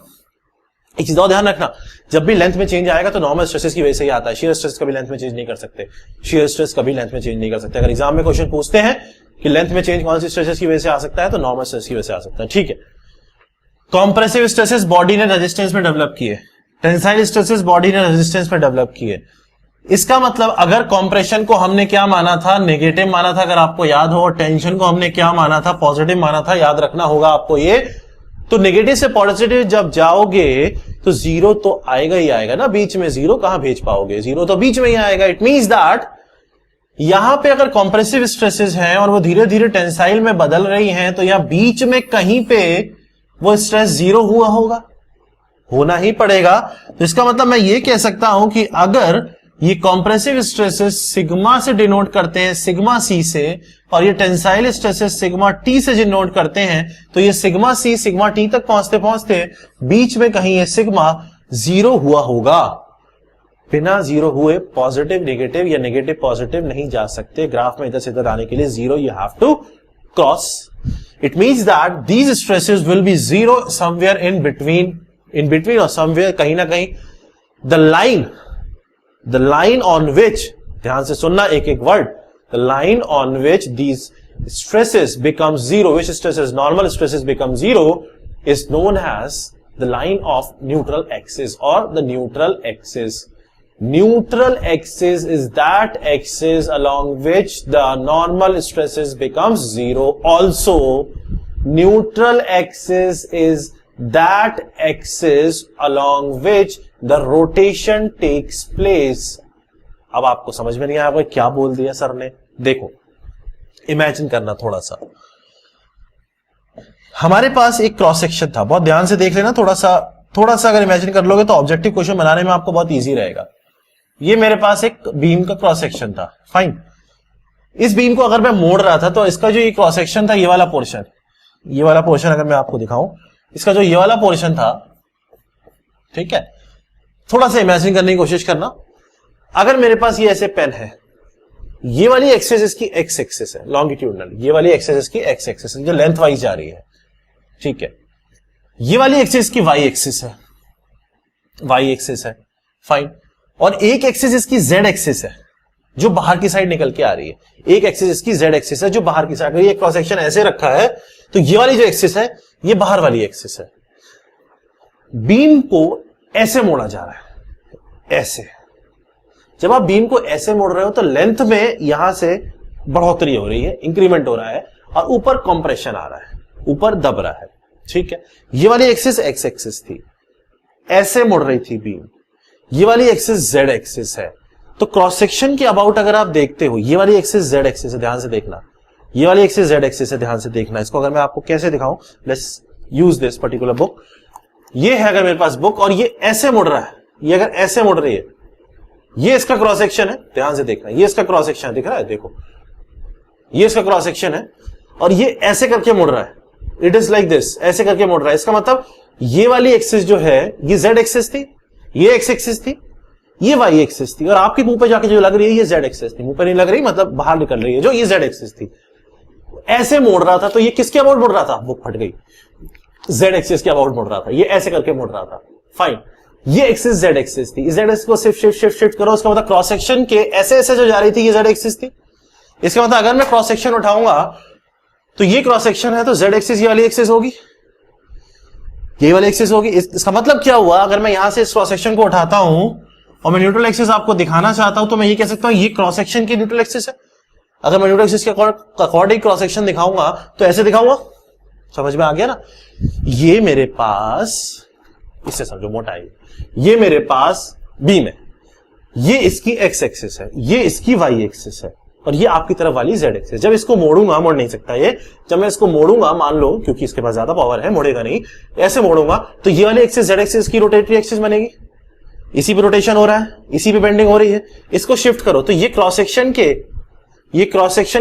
Speaker 1: एक चीज और ध्यान रखना, जब भी लेंथ में चेंज आएगा तो नॉर्मल स्ट्रेसेस की वजह से ही आता है। शियर स्ट्रेस कभी लेंथ में चेंज नहीं कर सकते, शियर स्ट्रेस कभी लेंथ में चेंज नहीं कर सकते। अगर एग्जाम में क्वेश्चन पूछते हैं कि लेंथ में चेंज कौन सी स्ट्रेसेस की वजह से आ सकता है, तो नॉर्मल स्ट्रेस की वजह से आ सकता है। ठीक है। कॉम्प्रेसिव स्ट्रेसेस बॉडी ने रेजिस्टेंस में डेवलप किए, टेंसाइल स्ट्रेसेस बॉडी ने रेजिस्टेंस में डेवलप किए। इसका मतलब अगर कॉम्प्रेशन को हमने क्या माना था? नेगेटिव माना था, अगर आपको याद हो, और टेंशन को हमने क्या माना था? पॉजिटिव माना था। याद रखना होगा आपको ये। तो नेगेटिव से पॉजिटिव जब जाओगे तो जीरो तो आएगा ही आएगा ना बीच में। जीरो कहां भेज पाओगे? जीरो तो बीच में ही आएगा। इट मींस दैट यहां पे अगर कॉम्प्रेसिव स्ट्रेसेस हैं और वो धीरे धीरे टेंसाइल में बदल रही हैं, तो यहां बीच में कहीं पे वो स्ट्रेस जीरो हुआ होगा, होना ही पड़ेगा। तो इसका मतलब मैं ये कह सकता हूं कि अगर ये कॉम्प्रेसिव स्ट्रेसेस सिग्मा से डिनोट करते हैं, सिग्मा सी से, और ये टेंसाइल स्ट्रेसेस सिग्मा टी से डिनोट करते हैं, तो ये सिग्मा सी सिग्मा टी तक पहुंचते पहुंचते बीच में कहीं ये सिग्मा जीरो हुआ होगा। बिना जीरो हुए पॉजिटिव नेगेटिव या नेगेटिव पॉजिटिव नहीं जा सकते। ग्राफ में इधर से इधर आने के लिए zero you have to cross. It means that these stresses will be zero somewhere in between और समवेयर कहीं ना कहीं the line on which, ध्यान से सुनना एक एक word, the line on which these stresses become zero, which stresses, normal stresses become zero, is known as the line of neutral axis or the neutral axis. Neutral axis is that axis along which the normal stresses becomes zero. Also, neutral axis is that axis along which the rotation takes place. अब आपको समझ में नहीं आया क्या बोल दिया sir ने? देखो, इमेजिन करना थोड़ा सा। हमारे पास एक क्रॉस सेक्शन था, बहुत ध्यान से देख लेना, थोड़ा सा अगर इमेजिन कर लोगे तो ऑब्जेक्टिव क्वेश्चन बनाने में आपको बहुत इजी रहेगा। ये मेरे पास एक बीम का क्रॉस सेक्शन था, फाइन। इस बीम को अगर मैं मोड़ रहा था तो इसका जो ये क्रॉस सेक्शन था, ये वाला पोर्शन अगर मैं आपको दिखाऊं, इसका जो ये वाला पोर्शन था, ठीक है, थोड़ा सा इमेजिन करने की कोशिश करना। अगर मेरे पास ये ऐसे पेन है, ये वाली एक्सिस इसकी एक्स एक्सिस है लॉन्गिट्यूडनल, ये वाली एक्सिस इसकी एक्स एक्सिस है जो लेंथ वाइज जा रही है, ठीक है। ये वाली एक्सिस की वाई एक्सिस है, फाइन। और एक एक्सिस इसकी जेड एक्सिस है जो बाहर की साइड निकल के आ रही है, एक एक्सिस इसकी जेड एक्सिस है जो बाहर की साइड। अगर ये क्रॉस सेक्शन ऐसे रखा है तो ये वाली जो एक्सिस है ये बाहर वाली एक्सिस है। बीम को ऐसे मोड़ा जा रहा है, ऐसे। जब आप बीम को ऐसे मोड़ रहे हो तो लेंथ में यहां से बढ़ोतरी हो रही है, इंक्रीमेंट हो रहा है, और ऊपर कंप्रेशन आ रहा है, ऊपर दब रहा है, ठीक है। ये वाली एक्सिस एक्स एक्सिस थी, ऐसे मुड़ रही थी बीम। ये वाली एक्सिस जेड एक्सिस है। तो क्रॉस सेक्शन के अबाउट अगर आप देखते हो, ये वाली एक्सिस जेड एक्सिस है, ध्यान से देखना। ये वाली एक्सिस जेड एक्सिस है, ध्यान से देखना। इसको अगर मैं आपको कैसे दिखाऊं, let's use this particular book. ये है अगर मेरे पास बुक, और ये ऐसे मुड़ रहा है, ये अगर ऐसे मुड़ रही है, ये इसका क्रॉस सेक्शन है, ध्यान से देखना। ये इसका क्रॉस सेक्शन दिख रहा है, देखो ये इसका क्रॉस सेक्शन है, और ये ऐसे करके मुड़ रहा है, इट इज लाइक दिस, ऐसे करके मुड़ रहा है। इसका मतलब ये वाली एक्सिस जो है ये जेड एक्सिस थी, ये एक्स एक्सिस थी, ये वाई एक्सिस थी, और आपके मुंह पे जाके जो लग रही है ये जेड एक्सिस थी। मुंह पे नहीं लग रही, मतलब बाहर निकल रही है जो, ये जेड एक्सिस थी। ऐसे मोड़ रहा था, तो ये किसके अबाउट मुड़ रहा था, बुक फट गई, जेड एक्सिस के अबाउट मुड़ रहा था, ये ऐसे करके मुड़ रहा था। फाइन, ये एक्सिस जेड एक्सिस थी, जेड एक्सिस को शिफ्ट करो। उसका मतलब क्रॉस सेक्शन के ऐसे ऐसे जो जा रही थी ये जेड एक्सिस थी। इसका मतलब अगर मैं क्रॉस सेक्शन उठाऊंगा तो ये क्रॉस सेक्शन है, तो जेड एक्सिस ये वाली एक्सिस होगी, ये वाली एक्सिस होगी। इसका मतलब क्या हुआ, अगर मैं यहां से इस क्रॉस सेक्शन को उठाता हूं और मैं न्यूट्रल एक्सिस आपको दिखाना चाहता हूं, तो मैं ये कह सकता हूं ये क्रॉस सेक्शन की न्यूट्रल एक्सिस है। अगर मैं न्यूट्रल एक्सिस के अकॉर्डिंग क्रॉस सेक्शन दिखाऊंगा तो ऐसे दिखाऊंगा, समझ में आ गया ना। ये मेरे पास, इससे समझो मोटाई, ये मेरे पास बीम है, ये इसकी एक्स एक्सिस है, ये इसकी वाई एक्सिस है, और ये आपकी तरफ वाली जेड एक्सिस। जब इसको मोड़ूंगा, मोड़ नहीं सकता ये, जब मैं इसको मोड़ूंगा, मान लो क्योंकि इसके पास ज्यादा पावर है, मोड़ेगा नहीं, ऐसे मोड़ूंगा तो ये वाली एक्सिस जेड एक्सिस की रोटेटरी एक्सिस बनेगी। इसी पे रोटेशन हो रहा है, इसी पे बेंडिंग हो रही है। इसको शिफ्ट करो तो ये क्रॉस सेक्शन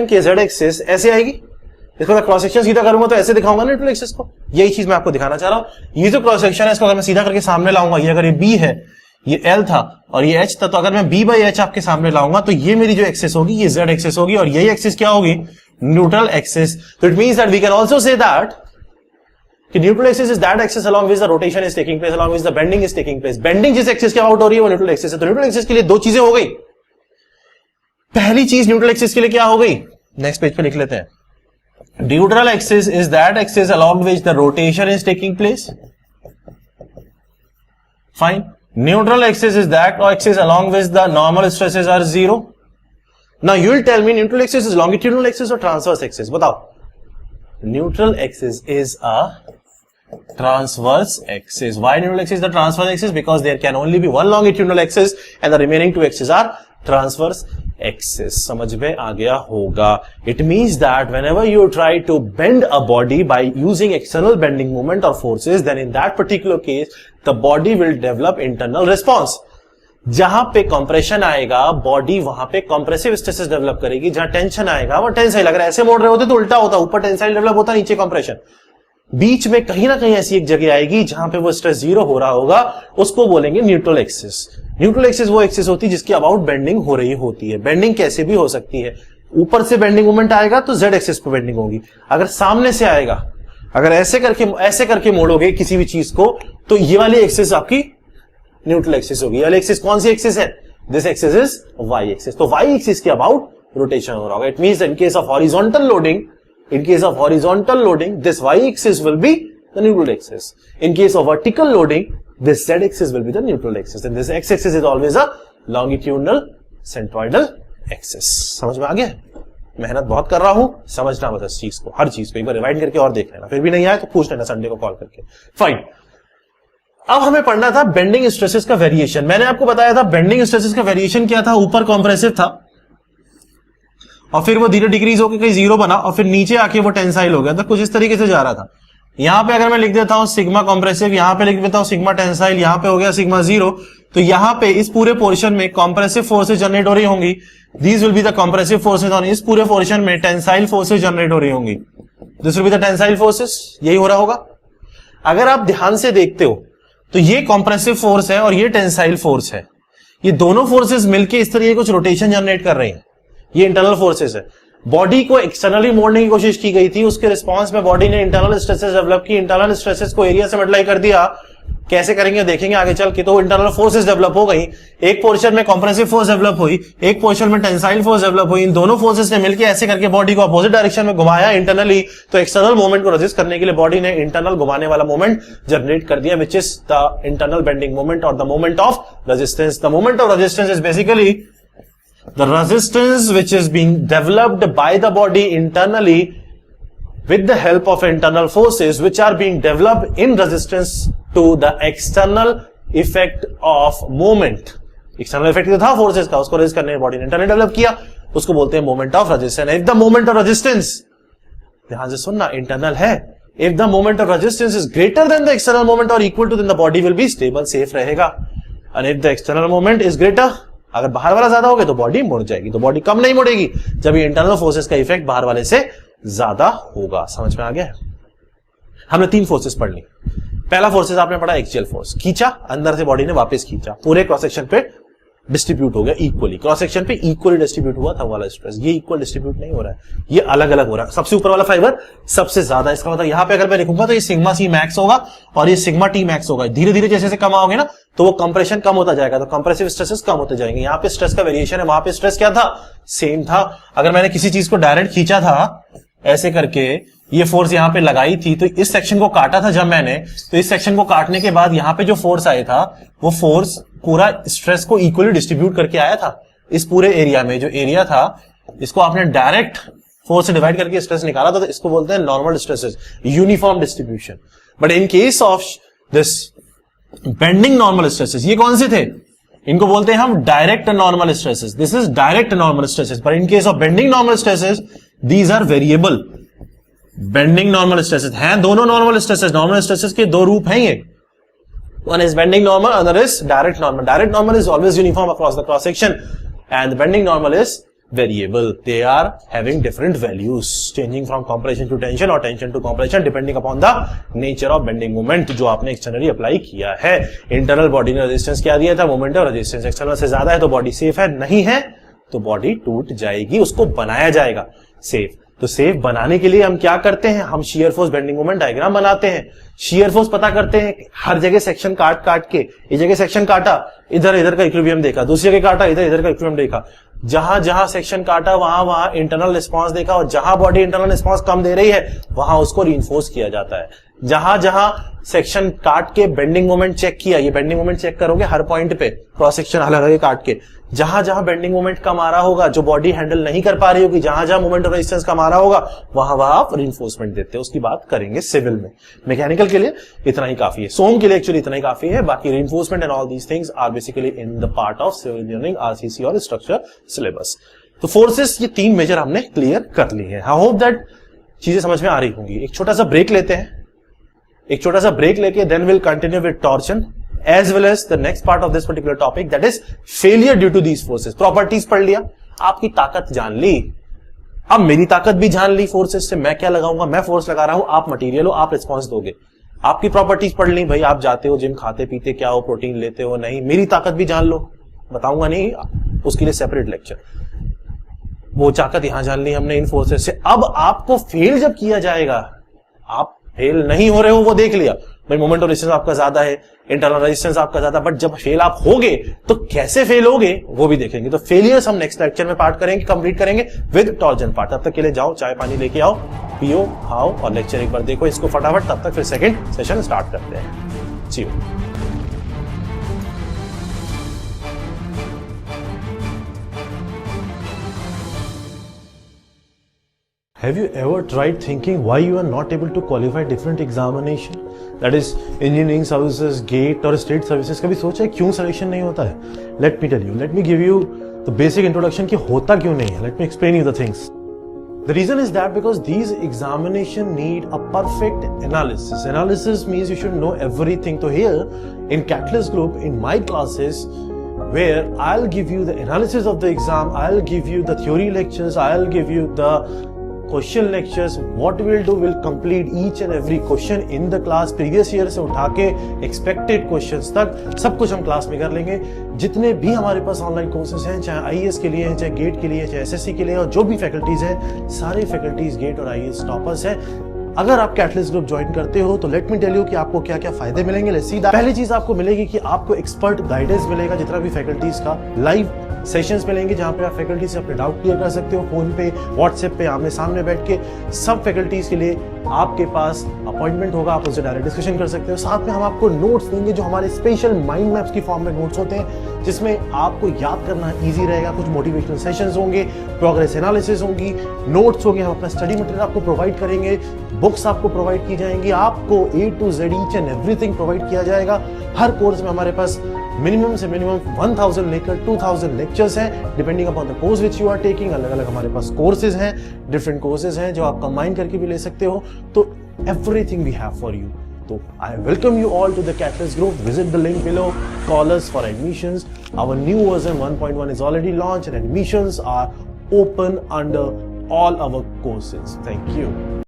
Speaker 1: के जेड एक्सिस ऐसे आएगी। इसको क्रॉस सेक्शन सीधा करूंगा तो ऐसे दिखाऊंगा न्यूट्रल एक्सिस को। यही चीज मैं आपको दिखाना चाह रहा हूं। ये जो क्रॉस सेक्शन है इसको अगर मैं सीधा करके सामने लाऊंगा, ये अगर ये बी है, ये एल था और ये एच था, तो अगर मैं बी बाई एच आपके सामने लाऊंगा तो ये मेरी जो एक्सिस होगी ये जेड एक्सिस होगी, और यही एक्सिस क्या होगी, न्यूट्रल एक्सिस। तो it means that we can also say that कि neutral axis is that axis along which the rotation is taking place, along which the bending is taking place। Bending जिस axis के out हो रही है वो neutral axis है। तो neutral axis के लिए दो चीजें हो गई। पहली चीज न्यूट्रल एक्सिस के लिए क्या हो गई, नेक्स्ट पेज पे लिख लेते हैं। Neutral axis is that axis along which the rotation is taking place. Fine. Neutral axis is that axis along which the normal stresses are zero. Now you will tell me neutral axis is longitudinal axis or transverse axis? बताओ. Neutral axis is a transverse axis. Why neutral axis is the transverse axis? Because there can only be one longitudinal axis and the remaining two axes are transverse axis। समझ में आ गया होगा। It means that whenever you try to bend a body by using external bending moment or forces, then in that particular case the body will develop internal response। जहां पे compression आएगा body वहां पे compressive stresses develop करेगी, जहां tension आएगा वो tensile. अगर ऐसे मोड़ रहे होते तो उल्टा होता, ऊपर टेंसाइल डेवलप होता, नीचे कंप्रेशन। बीच में कहीं ना कहीं ऐसी एक जगह आएगी जहां पे वो स्ट्रेस जीरो हो रहा होगा, उसको बोलेंगे न्यूट्रल एक्सिस। न्यूट्रल एक्सिस वो एक्सिस होती है जिसकी अबाउट बेंडिंग हो रही होती है। बेंडिंग कैसे भी हो सकती है, ऊपर से बेंडिंग मूवमेंट आएगा तो जेड एक्सिस पे बेंडिंग होगी, अगर सामने से आएगा, अगर ऐसे करके मोड़ोगे किसी भी चीज को, तो ये वाली एक्सिस आपकी न्यूट्रल एक्सिस होगी। ये वाली एक्सिस कौन सी एक्सिस है, this axis is Y axis. तो वाई एक्सिस के अबाउट रोटेशन हो रहा होगा। It means in case of horizontal loading, this y axis will be the neutral axis. In case of vertical loading, this z axis will be the neutral axis, and this x axis is always a longitudinal centroidal axis। समझ में आ गया? मेहनत बहुत कर रहा हूं, समझना बस इस चीज को, हर चीज को एक बार रिवाइंड करके और देख लेना, फिर भी नहीं आया तो पूछ लेना संडे को कॉल करके। फाइन। अब हमें पढ़ना था बेंडिंग स्ट्रेसेस का वेरिएशन। मैंने आपको बताया था बेंडिंग स्ट्रेसेस का वेरिएशन क्या था, ऊपर कॉम्प्रेसिव था और फिर वो धीरे डिक्रीज होकर कहीं जीरो बना और फिर नीचे आके वो टेंसाइल हो गया था, कुछ इस तरीके से जा रहा था। यहां पे अगर मैं लिख देता हूं सिग्मा कॉम्प्रेसिव, यहां पे लिख देता हूं सिग्मा टेंसाइल, यहां पे हो गया सिग्मा जीरो, तो यहां पे इस पूरे पोर्शन में कॉम्प्रेसिव फोर्सेज जनरेट हो रही होंगी। These will be the compressive forces, और इस पूरे पोर्शन में टेंसाइल फोर्सेज जनरेट हो रही होंगी। This will be the tensile forces, यही हो रहा होगा। अगर आप ध्यान से देखते हो तो ये कॉम्प्रेसिव फोर्स है और ये टेंसाइल फोर्स है, ये दोनों फोर्सेज मिलकर इस तरीके कुछ रोटेशन जनरेट कर रही है। ये इंटरनल फोर्सेस है। बॉडी को एक्सटर्नली मोड़ने की कोशिश की गई थी, उसके रिस्पांस में बॉडी ने इंटरनल स्ट्रेसेस डेवलप की, इंटरनल स्ट्रेसेस को एरिया से मल्टीप्लाई कर दिया कैसे करेंगे देखेंगे आगे चल के। तो इंटरनल फोर्सेस डेवलप हो गई, एक पोर्शन में कंप्रेसिव फोर्स डेवलप हुई, एक पोर्शन में टेंसाइल फोर्स डेवलप हुई। इन दोनों फोर्सेस ने मिलकर ऐसे करके बॉडी को अपोजिट डायरेक्शन में घुमाया इंटरनली। तो एक्सटर्नल मूवमेंट को रेजिस्ट करने के लिए बॉडी ने इंटरनल घुमाने वाला मूवमेंट जनरेट कर दिया, which is the internal bending movement और the movement of resistance. The movement of resistance is basically the resistance which is being developed by the body internally with the help of internal forces which are being developed in resistance to the external effect of movement। external effect जो था forces का, उसको resist करने body ने internally develop किया, उसको बोलते हैं moment of resistance. If the moment of resistance, ध्यान से सुनना, इंटरनल है, if the moment of resistance is greater than the external moment और equal to, then the body will be stable, safe रहेगा। And if the external moment is greater, अगर बाहर वाला ज्यादा हो गया तो बॉडी मुड़ जाएगी। तो बॉडी कम नहीं मुड़ेगी जब ये इंटरनल फोर्सेस का इफेक्ट बाहर वाले से ज्यादा होगा। समझ में आ गया? हमने 3 फोर्सेस पढ़ ली। पहला फोर्सेस आपने पढ़ा एक्सियल फोर्स, खींचा अंदर से बॉडी ने वापस खींचा, पूरे क्रॉस सेक्शन पे डिस्ट्रीब्यूट हो गया इक्वली, क्रॉस सेक्शन पे इक्वली डिस्ट्रीब्यूट हुआ था वाला स्ट्रेस। ये इक्वल डिस्ट्रीब्यूट नहीं हो रहा है, ये अलग अलग हो रहा है। सबसे ऊपर वाला फाइबर सबसे ज्यादा, इसका मतलब यहां पे अगर मैं लिखूंगा तो ये सिग्मा सी मैक्स होगा और ये सिग्मा टी मैक्स होगा। धीरे धीरे जैसे जैसे कम आओगे ना तो वो कंप्रेशन कम होता जाएगा, तो कंप्रेसिव स्ट्रेसेस कम होते जाएंगे। यहाँ पे स्ट्रेस का वेरिएशन है, वहां पे स्ट्रेस क्या था, सेम था। अगर मैंने किसी चीज को डायरेक्ट खींचा था ऐसे करके, ये फोर्स यहां पे लगाई थी, तो इस सेक्शन को काटा था जब मैंने, तो इस सेक्शन को काटने के बाद यहां पे जो फोर्स आया था वो फोर्स पूरा स्ट्रेस को इक्वली डिस्ट्रीब्यूट करके आया था। इस पूरे एरिया में जो एरिया था, इसको आपने डायरेक्ट फोर्स से डिवाइड करके स्ट्रेस निकाला था, तो इसको बोलते हैं normal stresses, uniform distribution. But in case of this bending normal stresses, ये कौन से थे, इनको बोलते हैं हम direct normal stresses. This is direct normal stresses. But in case of bending normal stresses, these are variable. Bending normal stresses हैं दोनों नॉर्मल स्ट्रेसेस, नॉर्मल स्ट्रेसेस के 2 रूप हैं ये, one is bending normal, other is direct normal. Direct normal is always uniform across the cross section and the bending normal is variable. They are having different values changing from compression to tension or tension to compression depending upon the nature of bending moment जो आपने externally apply किया है। internal body ने resistance क्या दिया था, moment और resistance external से ज्यादा है तो body safe है, नहीं है तो body टूट जाएगी, उसको बनाया जाएगा safe। तो सेफ बनाने के लिए हम क्या करते हैं, हम shear force bending moment diagram बनाते हैं, शियर फोर्स पता करते हैं, हर जगह सेक्शन काट काट के, इस जगह सेक्शन काटा, इधर इधर का इक्विलिब्रियम देखा, दूसरी जगह काटा, इधर इधर का इक्विलिब्रियम देखा, जहां जहां सेक्शन काटा वहां वहां इंटरनल रिस्पांस देखा, और जहां बॉडी इंटरनल रिस्पांस कम दे रही है वहां उसको रीइंफोर्स किया जाता है। जहां जहां सेक्शन काट के बेंडिंग मोमेंट चेक किया, ये बेंडिंग मोमेंट चेक करोगे हर पॉइंट पे, क्रॉस सेक्शन अलग अलग काट के, जहां जहां बेंडिंग मोमेंट कम आ रहा होगा, जो बॉडी हैंडल नहीं कर पा रही होगी, जहां जहां मोमेंट ऑफ रेजिस्टेंस कम आ रहा होगा वहां वहां आप रीइंफोर्समेंट देते हो। उसकी बात करेंगे सिविल में। मैकेनिकल के लिए इतना ही काफी है, सोम के लिए एक्चुअली इतना ही काफी है। बाकी reinforcement and all these things are basically in the part of civil engineering, RCC और स्ट्रक्चर सिलेबस। तो फोर्सेस ये 3 मेजर हमने क्लियर कर ली है। आई होप दैट चीजें समझ में आ रही होंगी। एक छोटा सा ब्रेक लेते हैं, एक छोटा सा ब्रेक लेके then will continue with torsion as well as the next part of this particular topic, that is failure due to these forces। Properties पढ़ लिया, आपकी ताकत जान ली, अब मेरी ताकत भी जान ली फोर्सेस से, मैं क्या लगाऊंगा, मैं फोर्स लगा रहा हूं, आप मटेरियल हो, आप रिस्पॉन्स दोगे। आपकी प्रॉपर्टीज पढ़ ली, भाई आप जाते हो जिम, खाते पीते क्या हो, प्रोटीन लेते हो नहीं, मेरी ताकत भी जान लो, बताऊंगा नहीं, उसके लिए सेपरेट लेक्चर। वो ताकत यहां जान ली हमने इन फोर्सेस से। अब आपको फेल जब किया जाएगा, आप फेल नहीं हो रहे हो वो देख लिया, भाई मोमेंट ऑफ रेजिस्टेंस आपका ज्यादा है, इंटरनल रेजिस्टेंस आपका ज्यादा, बट जब फेल आप होगे तो कैसे फेल होगे वो भी देखेंगे। तो फेलियर्स हम नेक्स्ट लेक्चर में पार्ट करेंगे, कंप्लीट करेंगे विद टॉर्जन पार्ट। तब तक के लिए जाओ, चाय पानी लेके आओ, पियो, खाओ और लेक्चर एक बार देखो इसको फटाफट, तब तक फिर सेकंड सेशन स्टार्ट करते हैं। सी you. Have you ever tried thinking why you are not able to qualify different examination? That is engineering services, GATE और state services। कभी सोचा है क्यों selection नहीं होता है? Let me tell you. Let me give you the basic introduction कि होता क्यों नहीं है। Let me explain you the things. The reason is that because these examination need a perfect analysis. Analysis means you should know everything. So here in Catalyst Group, in my classes, where I'll give you the analysis of the exam, I'll give you the theory lectures, I'll give you the question lectures. What will do, will complete each and every question in the class, previous year से उठा के expected questions तक सब कुछ हम class में कर लेंगे। जितने भी हमारे पास ऑनलाइन कोर्सेज हैं, चाहे आईएएस के लिए हैं, चाहे गेट के लिए, चाहे एसएससी के लिए, और जो भी फैकल्टीज हैं, सारे फैकल्टीज गेट और आईएएस टॉपर्स हैं।
Speaker 2: अगर आप कैटलिस्ट ग्रुप ज्वाइन करते हो तो लेट मी टेल यू कि आपको क्या क्या फायदे मिलेंगे। Let's see that. पहली चीज आपको मिलेगी कि आपको एक्सपर्ट गाइडेंस मिलेगा, जितना भी फैकल्टीज का लाइव सेशंस मिलेंगे जहां पे आप फैकल्टी से अपने डाउट क्लियर कर सकते हो, फोन पे, व्हाट्सएप पे, आमने सामने बैठ के। सब फैकल्टीज के लिए आपके पास अपॉइंटमेंट होगा, आप उससे डायरेक्ट डिस्कशन कर सकते हो। साथ में हम आपको नोट्स देंगे जो हमारे स्पेशल माइंड मैप्स की फॉर्म में नोट्स होते हैं, जिसमें आपको याद करना ईजी रहेगा। कुछ मोटिवेशनल सेशंस होंगे, प्रोग्रेस एनालिसिस होंगी, नोट्स होंगे, हम अपना स्टडी मटेरियल आपको प्रोवाइड करेंगे, बुक्स आपको प्रोवाइड की जाएंगी, आपको A to Z each and everything provide किया जाएगा। हर कोर्स में हमारे पास मिनिमम से मिनिमम 1000 लेकर 2000 लेक्चर्स हैं, depending upon the course which you are taking. अलग अलग हमारे पास कोर्सेज हैं, डिफरेंट कोर्सेज हैं जो आप कंबाइन करके भी ले सकते हो। तो everything we have for you. So I welcome you all to the Catalyst Group. Visit the link below. Call us for admissions. Our new version 1.1 is already launched and admissions are open under all our courses. Thank you.